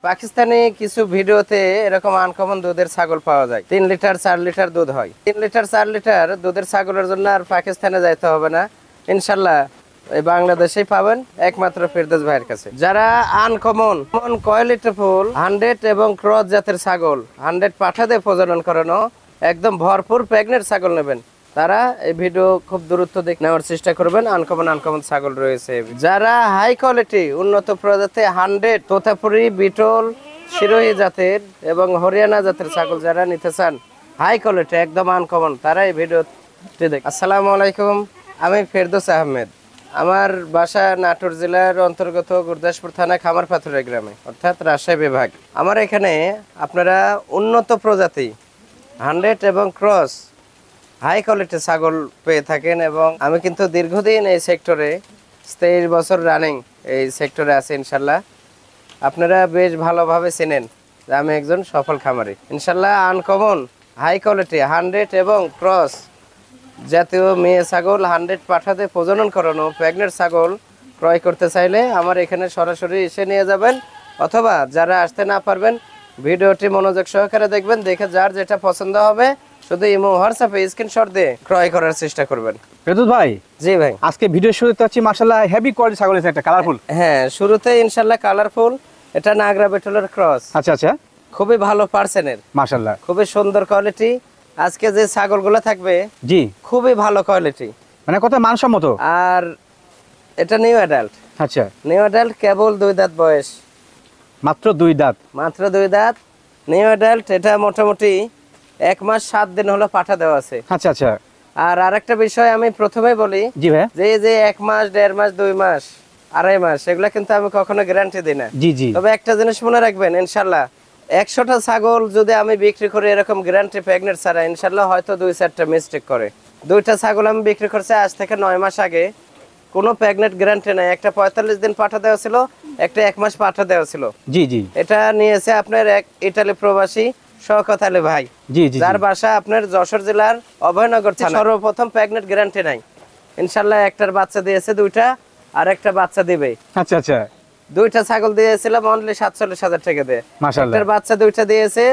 পাকিস্তানি কিছু ভিডিওতে এরকম আনকমন দুধের ছাগল পাওয়া যায়, 3 লিটার 4 লিটার দুধ হয়। 3 লিটার 4 লিটার দুধের ছাগলের জন্য আর পাকিস্তানে যাইতে হবে না, ইনশাল্লাহ এই বাংলাদেশেই পাবেন একমাত্র ফেরদৌস ভাইয়ের কাছে। যারা আনকমন কোয়ালিটি ফুল 100 এবং ক্রস জাতের ছাগল, 100 পাঠা দিয়ে প্রজনন করানো একদম ভরপুর প্রেগনেন্ট ছাগল নেবেন, তারা এই ভিডিও খুব দ্রুত নেওয়ার চেষ্টা করবেন। আনকমন ছাগল রয়েছে। যারা হাই কোয়ালিটি উন্নত প্রজাতি 100 তোতাপুরি, বিটল, সিরোহী জাতের এবং হরিয়ানা জাতের ছাগল যারা নিতে চান হাই কোয়ালিটি একদম আনকমন, তারা এই ভিডিওটি দেখ। আসসালামু আলাইকুম, আমি ফেরদৌস আহমেদ। আমার বাসা নাটোর জেলার অন্তর্গত গুরদাসপুর থানা খামারপাথুরা গ্রামে, অর্থাৎ রাজশাহী বিভাগ। আমার এখানে আপনারা উন্নত প্রজাতি 100 এবং ক্রস হাই কোয়ালিটি ছাগল পেয়ে থাকেন। এবং আমি কিন্তু দীর্ঘদিন এই সেক্টরে 23 বছর রানিং এই সেক্টরে আছি। ইনশাল্লাহ আপনারা বেশ ভালোভাবে চেনেন যে আমি একজন সফল খামারি। ইনশাল্লাহ আনকমন হাই কোয়ালিটি 100 এবং ক্রস জাতীয় মেয়ে ছাগল 100 পাঠাতে প্রজনন করানো প্রেগনেন্ট ছাগল ক্রয় করতে চাইলে আমার এখানে সরাসরি এসে নিয়ে যাবেন, অথবা যারা আসতে না পারবেন ভিডিওটি মনোযোগ সহকারে দেখবেন, দেখে যার যেটা পছন্দ হবে শুধু ইমো হোয়াটসঅ্যাপে স্ক্রিনশট দিয়ে ক্রয় করার চেষ্টা করবেন। ফেরদৌস ভাই, জি ভাই, আজকে ভিডিও শুরুতে হচ্ছে মাশাআল্লাহ হেভি কোয়ালিটি ছাগল আছে, একটা কালারফুল। হ্যাঁ, শুরুতে ইনশাআল্লাহ কালারফুল, এটা নাগরা বেটলের ক্রস। আচ্ছা আচ্ছা, খুবই ভালো পার্সেন্টের, মাশাআল্লাহ খুবই সুন্দর কোয়ালিটি। আজকে যে ছাগলগুলো থাকবে জি খুবই ভালো কোয়ালিটি, মানে কত মানসম্মত। আর এটা নিউ অ্যাডাল্ট। আচ্ছা, নিউ অ্যাডাল্ট, কেবল 2 দাঁত বয়স, মাত্র 2 দাঁত। মাত্র 2 দাঁত নিউ অ্যাডাল্ট। এটা মোটামুটি 1 মাস 7 দিন হলো পাঠা দেওয়া আছে। আচ্ছা আচ্ছা, আর আরেকটা বিষয় আমি প্রথমেই বলি, জি ভাই, যে 1 মাস 1.5 মাস 2 মাস 2.5 মাস এগুলা কিন্তু আমি কখনো গ্যারান্টি দিই না। জি জি, তবে একটা জিনিস মনে রাখবেন, ইনশাল্লাহ 100টা ছাগল যদি আমি বিক্রি করি এরকম গ্যারান্টি প্রেগনেন্ট ছাড়া, ইনশাল্লাহ হয়তো 2-4টা মিস্টেক করে। 2টা ছাগল আমি বিক্রি করছি আজ থেকে 9 মাস আগে, কোনো প্রেগনেন্ট গ্যারান্টি নাই। একটা 45 দিন পাঠা দেওয়া ছিল, একটা 1 মাস পাঠা দেওয়া ছিল। জি জি, এটা নিয়েছে আপনার এক ইতালি প্রবাসী শওকত আলী ভাই, জি জি, যার বাসা আপনার যশোর জেলার অভয়নগর থানা। সর্বপ্রথম প্রেগনেন্ট গ্যারান্টি নাই, ইনশাল্লাহ একটার বাচ্চা দিয়েছে 2টা, আর একটা বাচ্চা দিবে। আচ্ছা আচ্ছা, 2টা ছাগল দিয়েছিলাম অনলি 47,000 টাকা দিয়ে। মাশাআল্লাহ, একটার বাচ্চা 2টা দিয়েছে,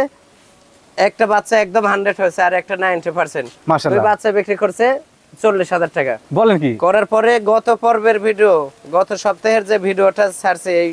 একটা বাচ্চা একদম 100 হয়েছে, আর একটা 90%। মাশাআল্লাহ, ওই বাচ্চা বিক্রি করছে 40,000 টাকা। বলেন কি? করার পরে গত পর্বের ভিডিও, গত সপ্তাহের যে ভিডিওটা ছাড়ছে এই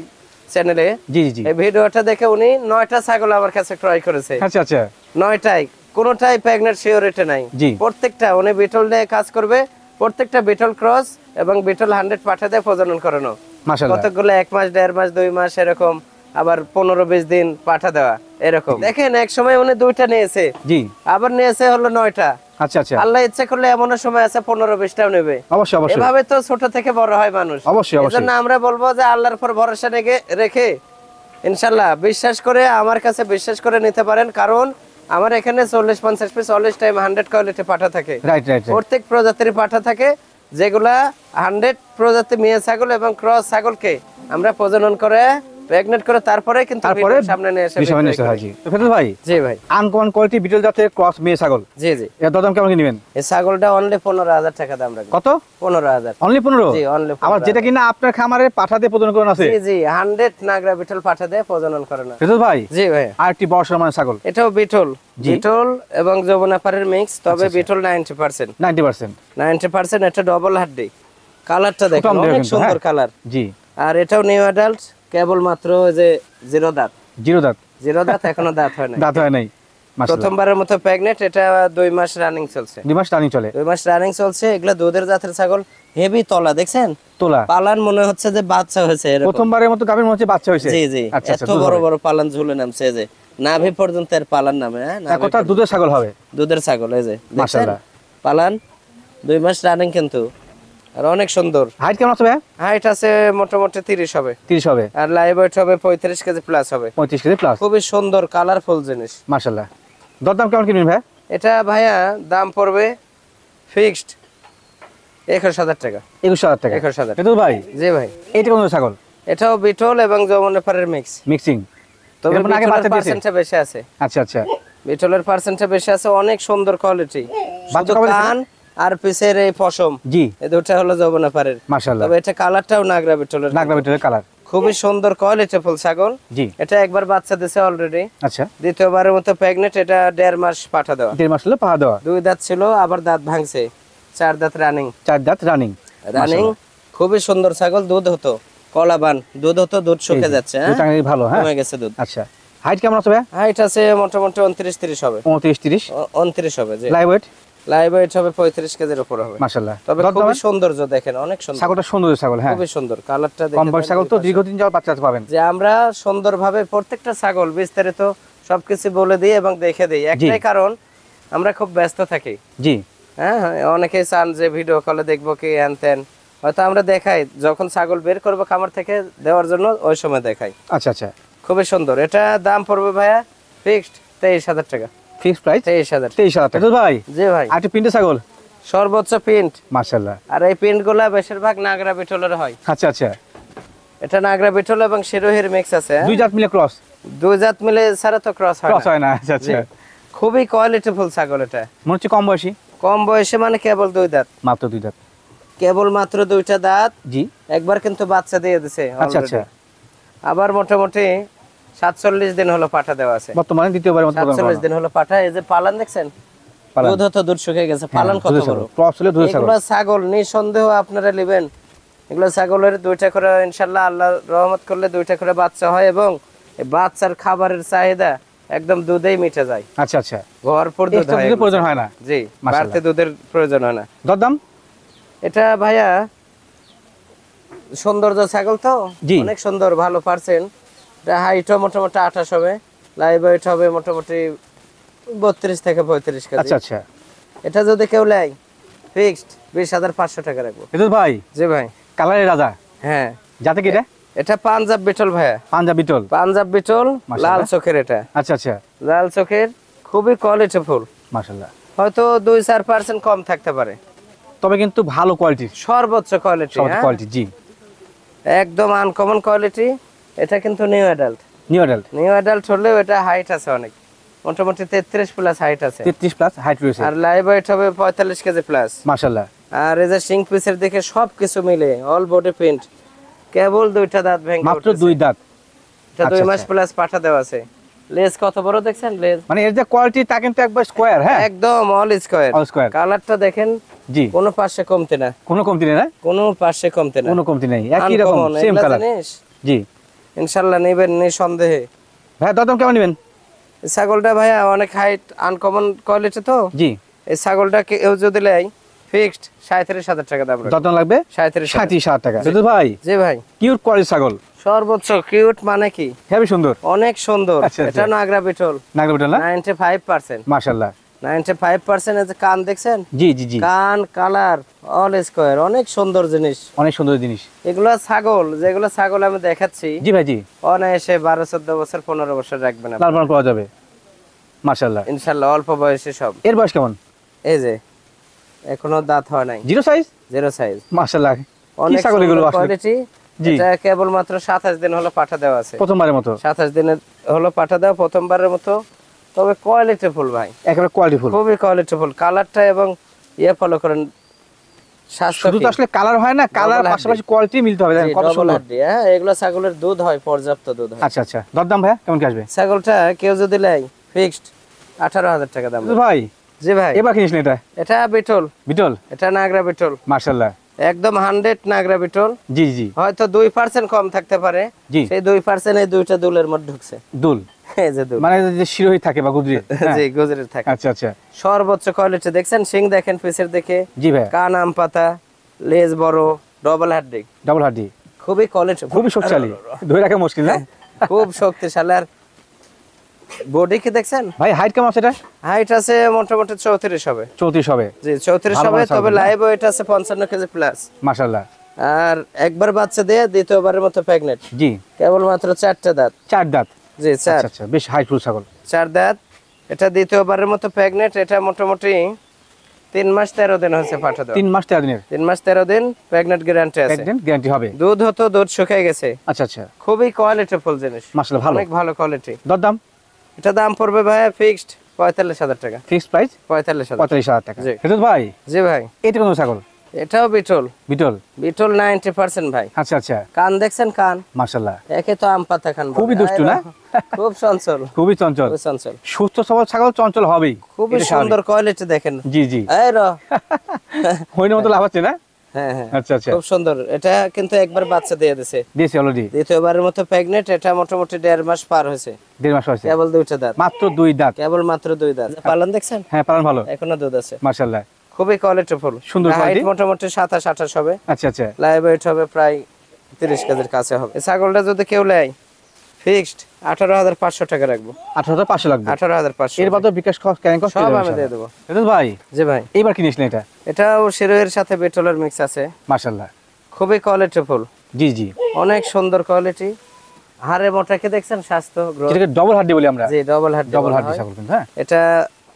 চ্যানেলে, জি জি, এই ভিডিওটা দেখে উনি 9টা ছাগল আমার কাছে ক্রয় করেছে। আচ্ছা আচ্ছা, 9টাই কোনোটাই প্রেগনেন্ট সিওরিটি নাই। জি, প্রত্যেকটা উনি বিটল দিয়ে কাজ করবে, প্রত্যেকটা বিটল ক্রস এবং বিটল 100 পাঠা দিয়ে প্রজনন করানো। মাশাআল্লাহ, কতগুলো 1 মাস 1.5 মাস 2 মাস এরকম, আবার 15-20 দিন পাঠা দেওয়া এরকম। দেখেন এক সময় উনি 2টা নিয়েছে, জি, আবার নিয়েছে হলো 9টা। আচ্ছা আচ্ছা, আল্লাহ ইচ্ছা করলে এমন সময় আছে 15-20টাও নেবে। অবশ্যই অবশ্যই, এভাবে তো ছোট থেকে বড় হয় মানুষ। অবশ্যই অবশ্যই, এজন্য আমরা বলবো যে আল্লাহর উপর ভরসা রেখে ইনশাআল্লাহ বিশ্বাস করে আমার কাছে বিশ্বাস করে নিতে পারেন। কারণ আমার এখানে 40-50 পিস অলওয়েজ টাইম 100 কোয়ালিটি পাঠা থাকে। রাইট রাইট, প্রত্যেক প্রজাতির পাঠা থাকে, যেগুলা 100 প্রজাতি মেয়ে ছাগল এবং ক্রস ছাগলকে আমরা প্রজনন করে প্রেগনেন্ট করে তারপরে কিন্তু সামনে নিয়ে এসে বিষয় নিয়ে হাজির। তো ফেরদৌস ভাই, জি ভাই, আনকমন কোয়ালিটি বিটল জাতের ক্রস মেয়ে ছাগল, জি জি, এর দাম কেমন কি নেবেন? এই ছাগলটা অনলি 15,000 টাকা দাম রাখবেন। কত? 15,000। অনলি 15? জি, অনলি 15,000। আবার যেটা কিনা আপনার খামারে পাঠা দিয়ে প্রজনন করানো আছে? জি জি, 100 নাগরা বিটল পাঠা দিয়ে প্রজনন করানো। ফেরদৌস ভাই, জি ভাই, আরেকটি বড় সরমানের ছাগল, এটাও বিটল, জি, বিটল এবং যমুনাপাড়ের মিক্স, তবে আচ্ছা, বিটল 90%। 90%, এটা ডবল হাড্ডি। কালারটা দেখুন অনেক সুন্দর কালার। জি, আর এটাও নিউ অ্যাডাল্ট, কেবল মাত্র যে 0 দাঁত। 0 দাঁত? 0 দাঁত, এখনো দাঁত হয় না, দাঁত হয় নাই, মাশাআল্লাহ। প্রথমবারের মতো প্রেগনেন্ট। এটা 2 মাস রানিং চলছে। 2 মাস রানিং চলে? 2 মাস রানিং চলছে। এগুলা দুধের জাতের ছাগল, হেভি তলা, দেখছেন তোলা পালান মনে হচ্ছে যে বাচ্চা হয়েছে এরকম। প্রথমবারের মতো গাভীর মনে হচ্ছে বাচ্চা হয়েছে। জি জি, আচ্ছা আচ্ছা, এত বড় বড় পালান ঝুলে নামছে, যে নাভি পর্যন্ত এর পালান নামে। হ্যাঁ, কথা দুধের ছাগল হবে, দুধের ছাগল। এই যে দেখছেন মাশাআল্লাহ, পালান 2 মাস রানিং কিন্তু, আর অনেক সুন্দর। হাইট কেমন আছে ভাই? হাইট আছে মোটামুটি 30 হবে। 30 হবে, আর লাইভ ওয়েট হবে 35 কেজি প্লাস হবে। 35 কেজি প্লাস, খুবই সুন্দর কালারফুল জিনিস, মাশাআল্লাহ। দরদাম কেমন কিনবেন ভাই? এটা ভাইয়া দাম পড়বে ফিক্সড 21,000 টাকা। 21,000 টাকা? 21,000। ফেরদৌস ভাই, জি ভাই, এইটা কোন ছাগল? এটাও বিটল এবং যমুনাপাড়ের মিক্স, মিক্সিং? তবে এরপর আগে বাচ্চা বিটলের দিয়েছে? পার্সেন্টটা বেশি আছে। আচ্ছা আচ্ছা, বিটলের পার্সেন্টটা বেশি আছে, অনেক সুন্দর কোয়ালিটি। বাচ্চা শুধু কবে দিয়েছে? কান আর পিছের এই পশম, জি, এই দুটো হলো যমুনাপাড়ের। মাশাআল্লাহ, তবে এটা কালারটাও নাগরা বিটলের। নাগরা বিটলের কালার। খুবই সুন্দর কোয়ালিটিফুল ছাগল। জি। এটা একবার বাচ্চা দিছে অলরেডি। আচ্ছা। দ্বিতীয়বারের মতো প্রেগনেন্ট। এটা 1.5 মাস পাঠা দেওয়া। 1.5 মাস হলো পাহা দেওয়া। 2 দাঁত ছিল, আবার দাঁত ভাঙছে। 4 দাঁত রানিং। 4 দাঁত রানিং। খুবই সুন্দর ছাগল। দুধ হতো কলাবান, দুধ হতো, দুধ শুকে যাচ্ছে। হ্যাঁ, দুধ ভালো। হ্যাঁ, কমে গেছে দুধ। আচ্ছা, হাইট কেমন আছে ভাই? হাইট আছে মোটামুটি 29-30 হবে। 29-30 29 হবে। জি। Live weight? লাইভ ওয়েট হবে 35 কেজির উপর হবে। মাশাআল্লাহ। তবে খুবই সৌন্দর্য দেখেন, অনেক সুন্দর ছাগলটা। সুন্দর ছাগল। হ্যাঁ, খুবই সুন্দর। কালারটা দেখেন। কম বয়স ছাগল তো দীর্ঘদিন যাওয়ার বাচ্চা পাবেন। যে আমরা সুন্দরভাবে প্রত্যেকটা ছাগল বিস্তারিত সবকিছু বলে দিই এবং দেখে দিই, একটাই কারণ আমরা খুব ব্যস্ত থাকি। জি। হ্যাঁ, অনেকেই চান যে ভিডিও কলে দেখবো কি হ্যান, হয়তো আমরা দেখাই যখন ছাগল বের করবো খামার থেকে দেওয়ার জন্য, ওই সময় দেখাই। আচ্ছা আচ্ছা। খুবই সুন্দর। এটা দাম পড়বে ভাইয়া ফিক্সড 23,000 টাকা। ফিক্সড প্রাইস 23,000 টাকা। ভাই জি ভাই, আরেকটা পিন্টে ছাগল। সর্বোচ্চ প্রিন্ট। মাশাআল্লাহ। আর এই প্রিন্ট গুলা বেশিরভাগ নাগরা বিটলের হয়। আচ্ছা আচ্ছা। এটা নাগরা বিটল এবং শিরোহির মিক্স আছে। দুই জাত মিলে ক্রস। দুই জাত মিলে ছাড়া তো ক্রস হয় না। ক্রস হয় না। আচ্ছা আচ্ছা। খুবই কোয়ালিটিফুল ছাগল। এটা মনে হচ্ছে কম বয়সী। কম বয়সে মানে কেবল 2 দাঁত। মাত্র 2 দাঁত। কেবল মাত্র 2টা দাঁত। জি। একবার কিন্তু বাচ্চা দিয়ে দিছে। আচ্ছা আচ্ছা। আবার মোটামুটি 47 দিন হলো পাঠা দেওয়া আছে। বর্তমানে দ্বিতীয়বারের মতো 47 দিন হলো পাঠা। এই যে পালান দেখছেন, দুধ হতো, দুধ শুকিয়ে গেছে। পালান কত বড়। ক্রস হলে দুধ ছাগল। এগুলো ছাগল নিঃসন্দেহ আপনারা নেবেন। এগুলো ছাগলের 2টা করে ইনশাআল্লাহ আল্লাহর রহমত করলে 2টা করে বাচ্চা হয় এবং এই বাচ্চার খাবারের চাহিদা একদম দুধেই মিটে যায়। আচ্ছা আচ্ছা। ভরপুর দুধ হয়। দুধের প্রয়োজন হয় না। জি, বাড়তি দুধের প্রয়োজন হয় না। দরদাম? এটা ভাইয়া সৌন্দর্য ছাগল তো, জি। অনেক সুন্দর, ভালো পার্সেন্ট। এটা হাইটও মোটামুটি 28 হবে। লাইভ ওয়েট হবে মোটামুটি 32 থেকে 35 কেজি। আচ্ছা আচ্ছা। এটা যদি কেউ নেয় ফিক্সড 20,500 টাকা রাখবো। এটা ভাই জি ভাই, কালারের রাজা। হ্যাঁ। যাতে কি এটা? এটা পাঞ্জাব বিটল ভাইয়া। পাঞ্জাব বিটল। পাঞ্জাব বিটল, লাল চোখের। এটা আচ্ছা আচ্ছা। লাল চোখের, খুবই কোয়ালিটিফুল। মাশাআল্লাহ। হয়তো 2-4% কম থাকতে পারে, তবে কিন্তু ভালো কোয়ালিটি। সর্বোচ্চ কোয়ালিটি। সর্বোচ্চ কোয়ালিটি। জি। একদম আনকমন কোয়ালিটি। এটা কিন্তু new adult. New adult. New adult হলেও এটা হাইট আছে অনেক, মোটামুটি 33 প্লাস হাইট আছে। 33 প্লাস হাইট রয়েছে। আর লাইভ ওয়েট হবে 45 কেজি প্লাস। মাশাআল্লাহ। আর এই যে সিং পিসের দিকে সবকিছু মিলে অল বডি প্রিন্ট। কেবল 2টা দাঁত ভেঙে মাত্র 2 দাঁত। এটা 2 মাস প্লাস পাঠা দেওয়া আছে। লেজ কত বড় দেখছেন? লেজ মানে এর যে কোয়ালিটি তা কিন্তু একবার স্কয়ার। হ্যাঁ, একদম অল স্কয়ার। All square. কালারটা দেখেন। জি। কোনো পাশে কমতে না। কোনো কমতি নেই না? কোনো পাশে কমতে না। কোনো কমতি নেই, একই রকম সেম কালার। জি। ইনশাআল্লাহ নেবেন নিঃসন্দেহে। ভাই দরদাম কেমন নেবেন? এই ছাগলটা ভাইয়া অনেক হাইট, আনকমন কোয়ালিটি তো। জি। এই ছাগলটা কেউ যদি নেয় ফিক্সড 37,000 টাকা দাম রাখবো। দরদাম লাগবে 37,000 টাকা। দুধ ভাই। জি ভাই, কিউট কোয়ালিটি ছাগল। সর্বোচ্চ কিউট মানে কি হেবি সুন্দর। অনেক সুন্দর। আচ্ছা, আচ্ছা। এটা নাগরা বিটল। নাগরা বিটল না? 95%। মাশাআল্লাহ। 95%। এই যে কান দেখছেন? জি জি জি। কান, কালার, অল স্কয়ার, অনেক সুন্দর জিনিস। অনেক সুন্দর জিনিস। এগুলো ছাগল, যেগুলো ছাগল আমি দেখাচ্ছি, জি ভাই জি। অনায়াসে 12-14 বছর 15 বছর রাখবেন আপনি। লাল পালন পাওয়া যাবে। মাশাআল্লাহ। ইনশাআল্লাহ অল্প বয়সে সব। এর বয়স কেমন? এই যে এখনো দাঁত হয় নাই। Zero size? Zero size. মাশাআল্লাহ। কি অনেক ছাগল এগুলো আসলে? কোয়ালিটি। জি। এটা কেবল মাত্র 27 দিন হলো পাঠা দেওয়া আছে। প্রথমবারের মতো? 27 দিনের হলো পাঠা দেওয়া, প্রথমবারের মতো। তবে কোয়ালিটি ফুল ভাই, একেবারে কোয়ালিটি ফুল। খুবই কোয়ালিটি ফুল। কালারটা এবং ফলো করেন। শুধু তো আসলে কালার হয় না, কালার পাশাপাশি কোয়ালিটি মিলতে হবে। দেখেন কত সুন্দর। হ্যাঁ, এগুলো ছাগলের দুধ হয়, পর্যাপ্ত দুধ হয়। আচ্ছা আচ্ছা। দরদাম ভাই কেমন কি আসবে? ছাগলটা কেউ যদি নেয় ফিক্সড 18,000 টাকা দাম। ভাই জি ভাই, এবার কিনিস না এটা? এটা বিটল। বিটল? এটা নাগরা বিটল। মাশাআল্লাহ। একদম 100 নাগরা বিটল। জি জি। হয়তো 2% কম থাকতে পারে। জি। সেই 2% এই দুইটা দুলের মধ্যে ঢুকছে। দুল? এই যে দুল, মানে যে শিরোহী থাকে বা গুজরি? জি, গুজরের থাকে। আচ্ছা আচ্ছা। সর্বোচ্চ কোয়ালিটি দেখছেন, সিং দেখেন পিসের দিকে। জি ভাই। কান আম পাতা, লেজ বড়, ডবল হাড্ডি। ডাবল হাড্ডি। খুবই কোয়ালিটি, খুবই শক্তিশালী, ধরে রাখা মুশকিল না? খুব শক্তিশালী। আর বডি কি দেখছেন ভাই হাইট কেমন আছে এটা? হাইট আছে মোটামুটি 34 হবে। 34 হবে? জি, 34 ভালো হবে। মানের তবে ছাগল না? লাইভ ওয়েট আছে 55 কেজি প্লাস। মাশাআল্লাহ। আর একবার বাচ্চা দিয়ে দ্বিতীয়বারের মতো প্রেগনেন্ট। জি। কেবল মাত্র 4টা দাঁত। 4 দাঁত? জি, 4। আচ্ছা আচ্ছা, বেশ হাইট ফুল ছাগল। 4 দাঁত। এটা দ্বিতীয়বারের মতো প্রেগনেন্ট। এটা মোটামুটি 3 মাস 13 দিন হচ্ছে পাঠা দেওয়া। 3 মাস 13 দিনের? 3 মাস 13 দিন প্রেগনেন্ট গ্যারান্টি আছে। প্রেগন্যান্ট গ্যারান্টি হবে? দুধ হতো, দুধ শুকিয়ে গেছে। আচ্ছা আচ্ছা। খুবই কোয়ালিটি ফুল জিনিস। মাশাআল্লাহ, ভালো। অনেক ভালো কোয়ালিটি। দরদাম? এটা দাম পড়বে ভাইয়া ফিক্সড 45,000 টাকা। Fixed price 45,000। 45,000 টাকা। জি। হেতু ভাই জি ভাই, এটা কোন ছাগল? এটাও বিটল। বিটল বিটল 90% ভাই। আচ্ছা আচ্ছা, কান দেখছেন? কান মাশাআল্লাহ, একে তো আম পাতা খান বলে। খুবই দুষ্টু না? খুব চঞ্চল, খুবই চঞ্চল। খুবই চঞ্চল। সুস্থ সবল ছাগল চঞ্চল হবেই, খুবই এটা সুন্দর স্বাভাবিক। কোয়ালিটি দেখেন। জি জি, এই র হইনের মতো লাভ হচ্ছে না? হ্যাঁ হ্যাঁ, আচ্ছা আচ্ছা, খুব সুন্দর। এটা কিন্তু একবার বাচ্চা দিয়ে দিছে, দিয়েছি অলরেডি। দ্বিতীয়বারের মতো প্রেগনেন্ট। এটা মোটামুটি 1.5 মাস পার হয়েছে। 1.5 মাস হয়েছে, কেবল 2টা দাঁত, মাত্র 2 দাঁত। কেবল মাত্র 2 দাঁত। পালন দেখছেন? হ্যাঁ, পালন ভালো, এখনো দুধ আছে, মাশাআল্লাহ। খুবই কোয়ালিটিফুল, সুন্দর হাইট quality। মোটামুটি 27-28 হবে। আচ্ছা আচ্ছা, লাইভ ওয়েট হবে প্রায় 30 কেজির কাছে হবে। এই ছাগলটা যদি কেউ নেয়, ফিক্সড 18,500 টাকা রাখবো। 18,500 লাগবে। 18,500। এর বাদে বিকাশ খরচ ক্যারিং কস্ট সব আমি দিয়ে দেবো। রেজাল ভাই, জি ভাই। এইবার কি নিয়েছিলেন এটা? এটাও শিরোয়ের সাথে বেটলের মিক্স আছে, মাশাআল্লাহ, খুবই কোয়ালিটিফুল। জি জি, অনেক সুন্দর কোয়ালিটি। হাড়ে মোটাকে দেখছেন? স্বাস্থ্য গ্রোথ। এটাকে ডবল হাড্ডি বলি আমরা। জি, ডবল হাড্ডি। ডবল হাড্ডি ছাগল কিন্তু। হ্যাঁ, এটা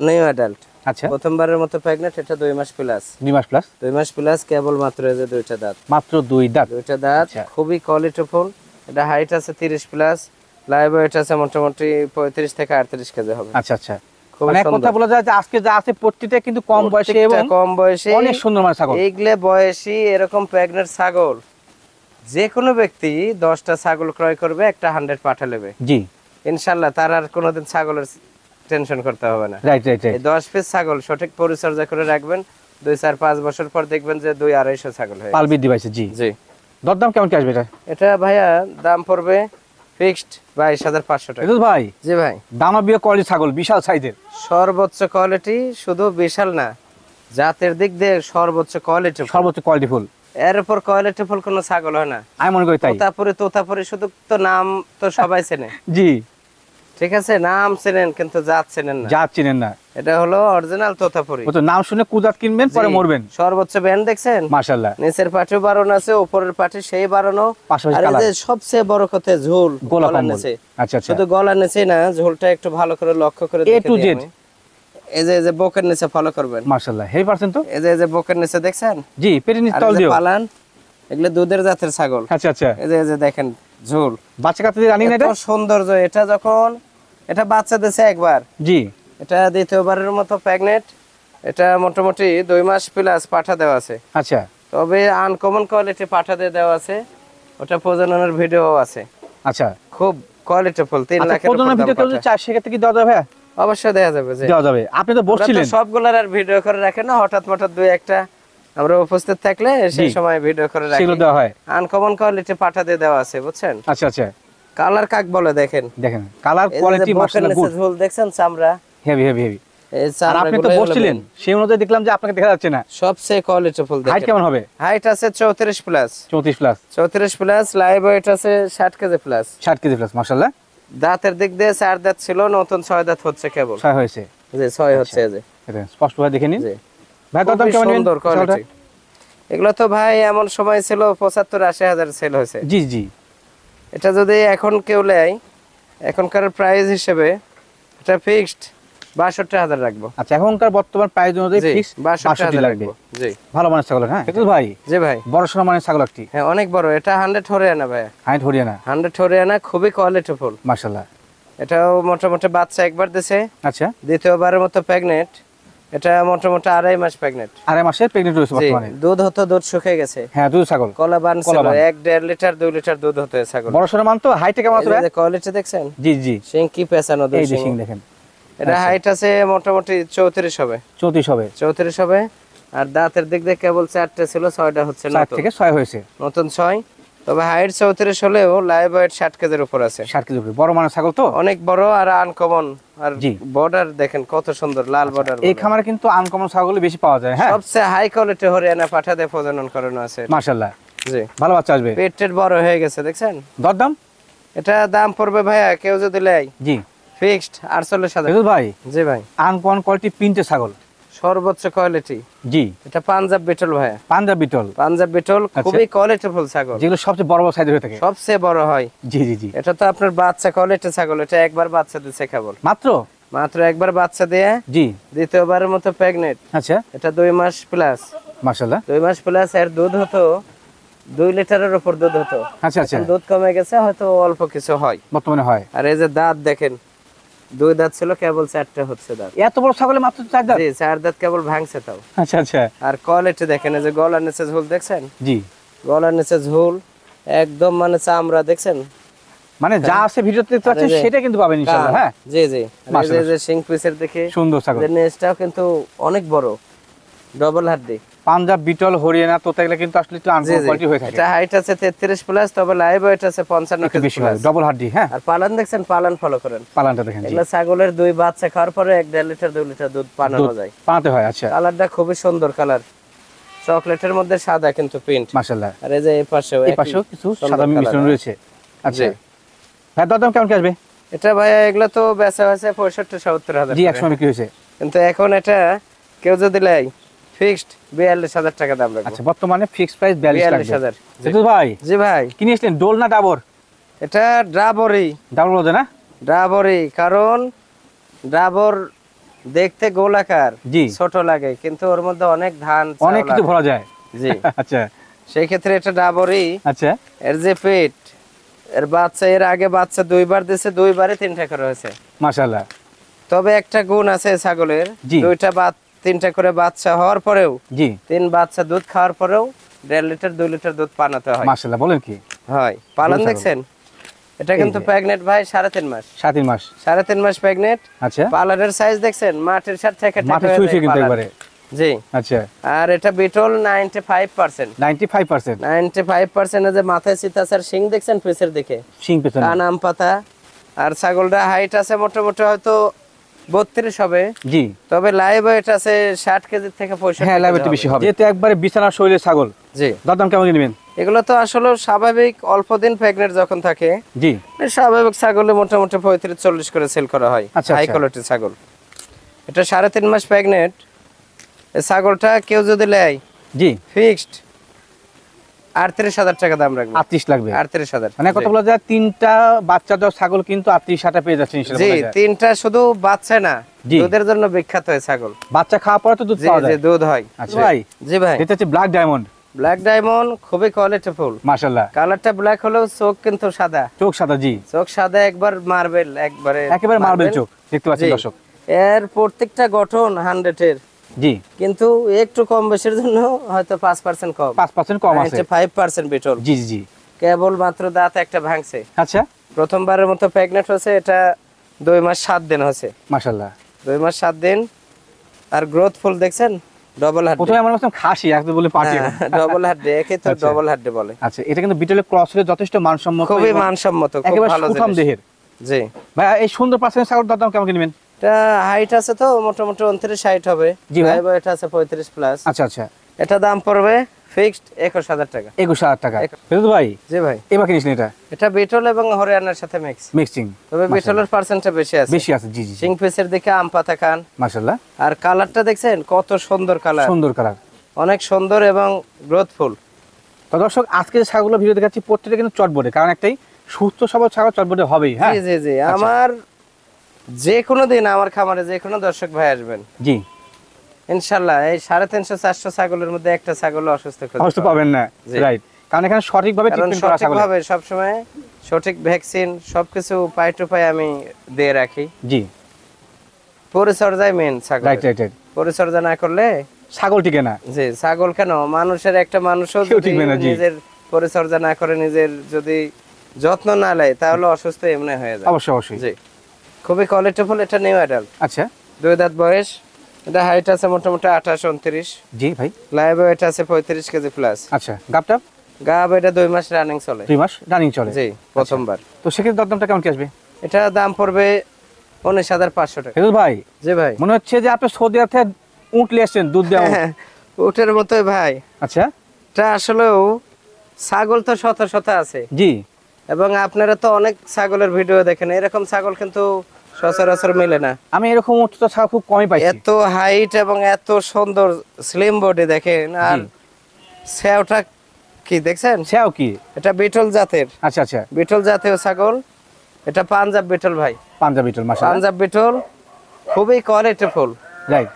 নিউ অ্যাডাল্ট, আচ্ছা, প্রথমবারের মতো প্রেগনেন্ট। এটা 2 মাস প্লাস। 2 মাস প্লাস, 2 মাস প্লাস, কেবল মাত্র এই যে 2টা দাঁত। মাত্র 2 দাঁত। 2টা দাঁত, আচ্ছা। খুবই কোয়ালিটিফুল। এটা হাইট আছে 30 প্লাস, লাইভ ওয়েট আছে মোটামুটি 35 থেকে 38 কেজি হবে। আচ্ছা আচ্ছা, খুব মানে এক কথা বলা যায় যে আজকে যা আছে প্রত্যেকটা কিন্তু কম বয়সে এবং কম বয়সে অনেক সুন্দর মানে ছাগল। এইগুলো বয়সী এরকম প্রেগনেন্ট ছাগল যে কোনো ব্যক্তি 10টা ছাগল ক্রয় করবে, একটা 100 পাঠা নেবে, জি ইনশাআল্লাহ তার আর কোনোদিন ছাগলের টেনশন করতে হবে না। Right right right. এই 10 পিস ছাগল সঠিক পরিচর্যা করে রাখবেন, 2-4-5 বছর পর দেখবেন যে 200-250 ছাগল হয়ে পাল বৃদ্ধি পাইছে। জি জি। দরদাম কেমন কি আসবে এটা? এটা ভাইয়া দাম পড়বে ফিক্সড 22,500 টাকা। রেজাল ভাই, জি ভাই। দানবীয় কোয়ালিটি ছাগল, বিশাল সাইজের, সর্বোচ্চ কোয়ালিটি, শুধু বিশাল না, জাতের দিক দিয়ে সর্বোচ্চ কোয়ালিটি। সর্বোচ্চ কোয়ালিটিফুল। এর উপর কোয়ালিটিফুল কোনো ছাগল হয় না। আমি মনে করি তাই। তোতাপুরি শুধু তো নাম তো সবাই চেনে, জি, ঠিক আছে, নাম চেনেন কিন্তু জাত চেনেন না। জাত চিনেন না। এটা হলো অরিজিনাল তোতাপুরি। ও তো নাম শুনে কুজাত কিনবেন, পরে জি। মরবেন। সর্বোচ্চ ব্যান্ড দেখছেন? মাশাআল্লাহ, নিচের পাটিও বাড়ানো আছে, উপরের পাটি সেই বাড়ানো। পাশাপাশি আর এই কালার, যে সবচেয়ে বড় কথা ঝোল গোলা গলার কম্বল। নিচে। আচ্ছা আচ্ছা, শুধু গলার নিচে না, ঝোলটা একটু ভালো করে লক্ষ্য করে A to Z। এই যে বকের নিচে ফলো করবেন। মাশাআল্লাহ, হেভি পার্সেন্ট তো। এই যে বকের নিচে দেখছেন? জি, পেটের নিচে আর তল এই যে দিও। পালান, এগুলো দুধের জাতের ছাগল। আচ্ছা আচ্ছা, এই যে দেখেন ঝোল, বাচ্চা কাচ্চাদের রানিং না এত এটা? সৌন্দর্য। এটা যখন এটা বাচ্চা দিছে একবার, জি, এটা দ্বিতীয়বারের মতো প্রেগনেন্ট। এটা মোটামুটি 2 মাস প্লাস পাঠা দেওয়া আছে, আচ্ছা তবে আনকমন কোয়ালিটি পাঠা দিয়ে দেওয়া আছে। ওটা প্রজননের ভিডিও আছে, আচ্ছা। খুব কোয়ালিটিফুল। 3 আচ্ছা, লাখের প্রজননের ভিডিও কেউ যদি চায় সেক্ষেত্রে কি দেওয়া যাবে? ভাইয়া অবশ্যই দেওয়া যাবে। যে দেওয়া যাবে। আপনি তো বলছিলেন সবগুলোর আর ভিডিও করে রাখেন না, হঠাৎ মঠাৎ 2-1টা আমরা উপস্থিত থাকলে সেই জি। সময় ভিডিও করে রাখি। সেগুলো দেওয়া হয়। আনকমন কোয়ালিটি পাঠা দিয়ে দেওয়া আছে, বুঝছেন? আচ্ছা আচ্ছা, কালার কাক বলে দেখেন, দেখেন কালার এই যে কোয়ালিটি বকের মাশাআল্লাহ নিচে গুড, ঝোল দেখছেন, চামড়া, হেভি হেভি হেভি। এই আর আপনি তো চামড়াগুলো বলছিলেন সেই অনুযায়ী দেখলাম যে আপনাকে দেখা যাচ্ছে না। সবচেয়ে কোয়ালিটিফুল। হাইট কেমন হবে? হাইট আছে 34 plus. 34 plus, 34 plus, live weight আছে 60 কেজি প্লাস। 60 কেজি প্লাস, মাশাআল্লাহ। দাঁতের দিক দিয়ে 4 দাঁত ছিল, নতুন 6 দাঁত হচ্ছে কেবল। 6 হয়েছে, জি 6 হচ্ছে। এই যে এটা স্পষ্টভাবে দেখে নিন। জি, ভাই দরদাম খুবই কেমন নেবেন? সুন্দর কোয়ালিটি। এগুলো তো ভাই এমন সময় ছিল 75-80 হাজার সেল হয়েছে। জি জি, এটা যদি এখন কেউ নেয়, এখনকার প্রাইস হিসেবে এটা ফিক্সড 62,000 রাখবো। আচ্ছা, এখনকার বর্তমান প্রাইস অনুযায়ী জি, ফিক্স 62,000 লাগবে। রাখবো। জি, ভালো মানের ছাগল। হ্যাঁ কিন্তু ভাই, জি ভাই। বড় সোনা মানের ছাগল একটি, হ্যাঁ অনেক বড়। এটা 100 হরিয়ানা ভাই, হাইট হরিয়ানা, 100 হরিয়ানা, খুবই কোয়ালিটিফুল। মাশাআল্লাহ। এটাও মোটামুটি বাচ্চা একবার দিছে, আচ্ছা, দ্বিতীয়বারের মতো প্রেগনেন্ট। এটা মোটামুটি 2.5 মাস প্রেগনেন্ট। 2.5 মাসের প্রেগনেন্ট রয়েছে জি, বর্তমানে। দুধ হতো, দুধ শুকিয়ে গেছে। হ্যাঁ, দুধ ছাগল, কলা বান ছিল, কলা বান। 1-1.5 লিটার 2 লিটার দুধ হতো এই ছাগল। বড় সোনা মান তো। হাইটে কেমন আছে ভাই? কোয়ালিটি দেখছেন? জি জি, সিং কি পেছানো দুধ এই যে সিং। সিং দেখেন। এটা হাইট আছে মোটামুটি 34 হবে। 34 হবে, 34 হবে। আর দাঁতের দিক দিয়ে কেবল 4টে ছিল, 6টা হচ্ছে 4 নতুন। থেকে 6 হয়েছে, নতুন 6। তবে হাইট 34 হলেও লাইভ ওয়েট 60 কেজির উপর আছে। 60 কেজি উপরে, বড় মানের ছাগল তো। অনেক বড় আর আনকমন। আর জি। বর্ডার দেখেন কত সুন্দর, লাল বর্ডার। এই খামারে কিন্তু আনকমন ছাগল বেশি পাওয়া যায়। হ্যাঁ, সবচেয়ে হাই কোয়ালিটি হরিয়ানা পাঠা দিয়ে প্রজনন করানো আছে। মাশাআল্লাহ, জি, ভালো বাচ্চা আসবে। পেটের বড় হয়ে গেছে দেখছেন। দরদাম? এটা দাম পড়বে ভাইয়া, কেউ যদি লেয় জি, ফিক্সড 48,000। রেজাল ভাই, জি ভাই। আনকমন কোয়ালিটি প্রিন্টের ছাগল, সর্বোচ্চ কোয়ালিটি। জি, এটা পাঞ্জাব বিটল ভাইয়া, পাঞ্জাব বিটল, পাঞ্জাব বিটল, খুবই কোয়ালিটিফুল ছাগল। যেগুলো সবচেয়ে বড় বড় সাইজের হয়ে থাকে। সবচেয়ে বড় হয়। জি জি জি, এটা তো আপনার বাচ্চা কোয়ালিটি ছাগল। এটা একবার বাচ্চা দিছে কেবল, মাত্র একবার বাচ্চা দিয়ে জি, দ্বিতীয়বারের মতো প্রেগনেন্ট। আচ্ছা, এটা 2 মাস প্লাস। মাশাআল্লাহ, 2 মাস প্লাস। এর দুধ হতো 2 লিটারের উপর দুধ হতো। আচ্ছা আচ্ছা, এখন দুধ কমে গেছে, হয়তো অল্প কিছু হয় বর্তমানে হয়। আর এই যে দাঁত দেখেন, দুই দাঁত ছিল, কেবল 4টা হচ্ছে দাঁত। এত বড় ছাগলে মাত্র 4 দাঁত? জি 4 দাঁত কেবল ভাঙছে তাও। আচ্ছা আচ্ছা। আর কোয়ালিটি দেখেন, এই যে গলার নিচে ঝোল দেখছেন? জি। গলার নিচে ঝোল একদম মানে চামড়া দেখছেন? মানে যা আছে ভিডিওতে দেখতে পাচ্ছেন সেটা কিন্তু পাবেন ইনশাআল্লাহ। হ্যাঁ জি জি। এই যে সিং পিসের দেখে সুন্দর ছাগল, নেজটাও কিন্তু অনেক বড়, ডবল হাড্ডি। পাঞ্জাব বিটল হরিয়ানা তোতা এগুলা কিন্তু আসলে একটু আনকমন কোয়ালিটি হয়ে থাকে। এটা হাইট আছে 33 প্লাস, তবে লাইভ ওয়েট আছে 55 কেজি বেশি হয়, ডবল হাড্ডি। হ্যাঁ। আর পালান দেখছেন? পালান ফলো করেন, পালানটা দেখেন। এগুলা ছাগলের 2 বাচ্চা খাওয়ার পরে 1.5 লিটার 2 লিটার দুধ পানানো যায়, পানাতে হয়। আচ্ছা। কালারটা খুবই সুন্দর কালার, চকলেটের মধ্যে সাদা কিন্তু প্রিন্ট। মাশাআল্লাহ। আর এই যে এই পাশেও কিছু সাদা মিশ্রণ রয়েছে। আচ্ছা ভাই, দাম কেমন কি আসবে? এটা ভাইয়া এগুলা তো বেচা হয়েছে 65-70 হাজার। জি, একসময় বিক্রি হয়েছে, কিন্তু এখন এটা কেউ যদি লাই ফিক্সড 42,000 টাকা দাম রাখবো। আচ্ছা, বর্তমানে ফিক্সড প্রাইস 42,000। জিতু ভাই, জি ভাই, কি নিয়েছিলেন, ডোল না ডাবর? এটা ড্রাবরি। ডাবর বলতে না? ড্রাবরি, কারণ ড্রাবর দেখতে গোলাকার, জি, ছোট লাগে, কিন্তু ওর মধ্যে অনেক ধান অনেক কিছু ভরা যায়। জি। আচ্ছা, সেই ক্ষেত্রে এটা ডাবরি। আচ্ছা। এর যে পেট, এর বাচ্চা, এর আগে বাচ্চা 2 বার দিয়েছে, 2 বারে 3টা করে হয়েছে। মাশাআল্লাহ। তবে একটা গুণ আছে ছাগলের, জি। 2টা বা 3টা করে বাচ্চা হওয়ার পরেও, জি, 3 বাচ্চা দুধ খাওয়ার পরেও 1.5 লিটার 2 লিটার দুধ পানাতে হয়। মাশাআল্লাহ, বলেন কি? হয়। পালন দেখছেন? এটা কিন্তু প্রেগনেন্ট ভাই, 3.5 মাস। 3.5 মাস। 3.5 মাস প্রেগনেন্ট। আচ্ছা। পালারের সাইজ দেখছেন? মাটির সাথে থেকে মাটি ছুঁইছে কিন্তু একবারে। জি। আচ্ছা। আর এটা বিটল 95%। 95%। 95% এর যে মাথায় চিতাচার শিং দেখছেন পিছের দিকে? শিং পেছনে। কান আম পাতা। আর ছাগলটা হাইট আছে মোটামুটি হয়তো 32 হবে। জি। তবে লাইভ ওয়েট আছে 60 কেজি থেকে 65। হ্যাঁ, লাইভ ওয়েট বেশি হবে। যেহেতু একবারে বিছানা শৈলের ছাগল। জি। দাম কেমন নেবেন? এগুলো তো আসলে স্বাভাবিক অল্প দিন প্রেগনেন্ট যখন থাকে, জি, স্বাভাবিক ছাগলে মোটামুটি 35-40 করে সেল করা হয়। আচ্ছা, হাই কোয়ালিটির ছাগল। এটা 3.5 মাস প্রেগনেন্ট। এই ছাগলটা কেউ যদি নেয়, জি, ফিক্সড 38,000 টাকা দাম রাখবে। 38 লাগবে। 38,000। মানে কত বলা যায়, 3টা বাচ্চা দাও ছাগল কিন্তু 38,000 পেয়ে যাচ্ছে ইনশাআল্লাহ। জি, 3টা শুধু বাচ্চা না, জি, দুধের জন্য বিখ্যাত হয় ছাগল। বাচ্চা খাওয়ার পরে তো দুধ পাওয়া যায়। জি, দুধ হয়। আচ্ছা ভাই, জি ভাই, এটা হচ্ছে ব্ল্যাক ডায়মন্ড। ব্ল্যাক ডায়মন্ড খুবই কোয়ালিটিফুল। মাশাআল্লাহ। কালারটা ব্ল্যাক হলেও চোখ কিন্তু সাদা। চোখ সাদা। জি, চোখ সাদা, একবার মার্বেল, একেবারে মার্বেল চোখ দেখতে পাচ্ছেন দর্শক। এর প্রত্যেকটা গঠন 100 এর। জি, কিন্তু একটু কম বেশির জন্য হয়তো 5% কম। 5% কম আছে। 5% বিটল। জি জি জি। কেবল মাত্র দাঁত একটা ভাঙছে। আচ্ছা। প্রথমবারের মতো প্রেগনেন্ট হয়েছে, এটা 2 মাস 7 দিন হয়েছে। মাশাআল্লাহ। 2 মাস 7 দিন। আর গ্রোথ ফুল দেখছেন? ডবল হাড্ডি। প্রথমে আমরা বলতাম খাসি, এখন বলে পাটি। ডবল হাড্ডি, একে তো ডবল হাড্ডি বলে। আচ্ছা, এটা কিন্তু বিটলের ক্রস হলে যথেষ্ট মানসম্মত, খুবই মানসম্মত, খুব ভালো সুঠাম দেহের। জি ভাই, এই সুন্দর পার্সেন্ট ছাগল দাম কেমন নেবেন? এটা হাইট আছে তো মোটামুটি 29-60 হবে। জি ভাই, এটা আছে 35 প্লাস। আচ্ছা আচ্ছা। এটা দাম পড়বে ফিক্সড 21,000 টাকা। 21,000 টাকা। ফেরদৌস ভাই, জি ভাই, এবার কি নিছেন এটা? এটা বিটল এবং হরিয়ানার সাথে মিক্সিং। তবে বিটলের পার্সেন্টটা বেশি আছে। বেশি আছে। জি জি। সিং পিসের দিকে আম পাতা খান। মাশাআল্লাহ। আর কালারটা দেখছেন কত সুন্দর কালার? সুন্দর কালার, অনেক সুন্দর এবং গ্রোথফুল। তো দর্শক, আজকে যে ছাগলগুলো ভিডিও দেখাচ্ছি প্রত্যেকটা কিন্তু চটবটে, কারণ একটাই সুস্থ সবল ছাগল চটবটে হবেই। হ্যাঁ জি জি জি। আমার যে কোনো দিন আমার খামারে যে কোনো দর্শক ভাই আসবেন, জি, ইনশাআল্লাহ এই 350-400 ছাগলের মধ্যে একটা ছাগল অসুস্থ পাবেন না। রাইট, কারণ এখানে সঠিকভাবে ট্রিটমেন্ট করা ছাগল। সঠিকভাবে সব সময় সঠিক ভ্যাকসিন সবকিছু পাই টু পাই আমি দিয়ে রাখি। জি, পরিচর্যাই মেন ছাগল। Right right right. পরিচর্যা না করলে ছাগল টিকে না। জি, ছাগল কেন, মানুষের একটা মানুষও যদি নিজের পরিচর্যা না করে, নিজের যদি যত্ন না নেয়, তাহলে অসুস্থ এমনি হয়ে যায়। অবশ্যই অবশ্যই। জি, খুবই কোয়ালিটিফুল। এটা নিউ অ্যাডাল্ট। আচ্ছা। 2 দাঁত বয়স। এটা হাইট আছে মোটামুটি 28-29। জি ভাই। লাইভ ওয়েট আছে 35 কেজি প্লাস। আচ্ছা, গাবটা? গাব এটা 2 মাস রানিং চলে। 2 মাস রানিং চলে। জি, প্রথমবার। তো সেক্ষেত্রে দামটা কেমন কি আসবে? এটা দাম পড়বে 19,500 টাকা। ফেরদৌস ভাই, জি ভাই, মনে হচ্ছে যে আপনি সৌদি আরব থেকে উট নিয়ে আসছেন, দুধ দেওয়া। উটের মতোই ভাই। আচ্ছা। এটা আসলেও ছাগল তো শত শত আছে। জি। এবং আপনারা তো অনেক ছাগলের ভিডিও দেখেন, এরকম ছাগল কিন্তু সচরাচর মেলে না। আমি এরকম উট তো ছাগল খুব কমই পাইছি। এত হাইট এবং এত সুন্দর স্লিম বডি দেখেন। আর সেওটা কি দেখছেন? সেও কি? এটা বিটল জাতের। আচ্ছা আচ্ছা। বিটল জাতীয় ছাগল। এটা পাঞ্জাব বিটল ভাই। পাঞ্জাব বিটল। মাশাআল্লাহ। পাঞ্জাব বিটল খুবই কোয়ালিটিফুল। রাইট।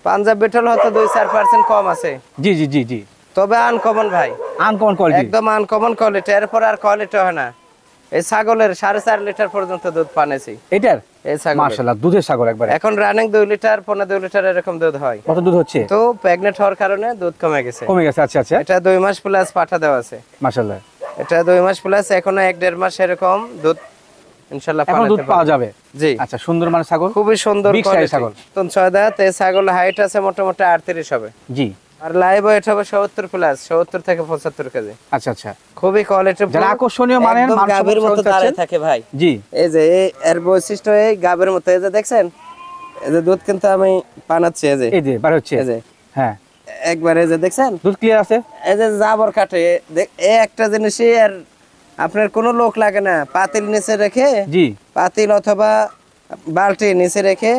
পাঞ্জাব বিটল হয়তো 2-4% কম আছে। জি জি জি জি। তবে আনকমন ভাই, আনকমন কোয়ালিটি, একদম আনকমন কোয়ালিটি। এরপর আর কোয়ালিটি হয় না। এই ছাগলের 4.5 লিটার পর্যন্ত দুধ পানেছি এটার এই ছাগল মাশাআল্লাহ দুধের ছাগল একবারে। এখন রানিং 2 লিটার 2.5 লিটার এরকম দুধ হয়। কত দুধ হচ্ছে? তো প্রেগনেন্ট হওয়ার কারণে দুধ কমে গেছে। কমে গেছে, আচ্ছা আচ্ছা, এটা 2 মাস প্লাস পাঠা দেওয়া আছে মাশাআল্লাহ। এটা 2 মাস প্লাস, এখনো 1.5 মাস এরকম দুধ ইনশাআল্লাহ এখন দুধ পাওয়া যাবে। জি আচ্ছা, সুন্দর মানে ছাগল, খুবই সুন্দর Big size ছাগল। তো 6 দাঁত এই ছাগল হাইট আছে মোটামুটি 38 হবে। জি, আর লাইভ ওয়েট হবে 70 প্লাস, 70 থেকে 75 কেজি। আচ্ছা আচ্ছা, খুবই কোয়ালিটি, যারা আকর্ষণীয় মানের একদম গাবের মতো দাঁড়ায় থাকে ভাই। জি, এই যে এর বৈশিষ্ট্য এই গাবের মতো, এই যে দেখছেন এই যে দুধ কিন্তু আমি পানাচ্ছি, এই যে বার হচ্ছে, এই যে হ্যাঁ একবার এই যে দেখছেন দুধ ক্লিয়ার আছে। এই যে জাবর কাটে এই একটা জিনিসই আর আপনার কোনো লোক লাগে না, পাতিল নিচে রেখে, জি, পাতিল অথবা বালতি নিচে রেখে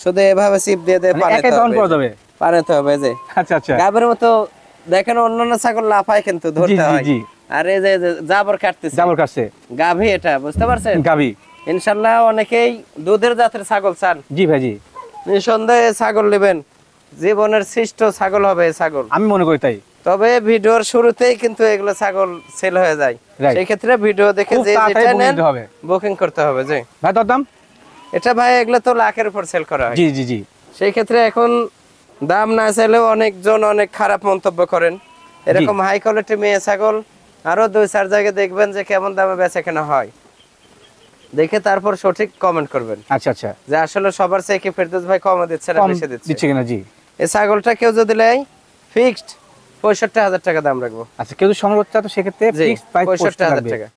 শুধু এভাবে চিপ দিয়ে দিয়ে মানে একাই দহন করা যাবে। পানাতে হবে। এই যে আচ্ছা আচ্ছা, গাবের মতো দেখেন, অন্যান্য ছাগল লাফায় কিন্তু জি ধরতে জি হয়, জি, আর এই যে জাবর কাটতেছে জাবর কাটছে গাভী, এটা বুঝতে পারছেন? গাবি, ইনশাল্লাহ অনেকেই দুধের জাতের ছাগল চান, জি ভাই জি, নিঃসন্দেহে ছাগল নেবেন, জীবনের শ্রেষ্ঠ ছাগল হবে এই ছাগল। আমি মনে করি তাই। তবে ভিডিওর শুরুতেই কিন্তু এগুলো ছাগল সেল হয়ে যায়, Right. সেই ক্ষেত্রে ভিডিও দেখে খুব যে তাড়াতাড়ি যেটা booking নেন দিতে হবে। বুকিং করতে হবে। যে ভাই তোর দাম? এটা ভাই এগুলো তো লাখের উপর সেল করা হয়, জি জি জি, সেই ক্ষেত্রে এখন দাম না চাইলেও অনেকজন অনেক খারাপ মন্তব্য করেন। এরকম হাই কোয়ালিটি মেয়ে ছাগল আরো 2-4 জায়গায় দেখবেন যে কেমন দামে বেচা কেনা হয়, দেখে তারপর সঠিক কমেন্ট করবেন আচ্ছা আচ্ছা, যে আসলে সবার চেয়ে কি ফেরদৌস ভাই কমে দিচ্ছে না কম বেশি দিচ্ছে। দিচ্ছে কিনা? জি, এই ছাগলটা কেউ যদি নেয় ফিক্সড 65,000 টাকা দাম রাখবো। আচ্ছা, কেউ যদি সংগ্রহ করতে চায় তো সেক্ষেত্রে জি, ফিক্সড প্রাইস 65,000 থাকবে। টাকা।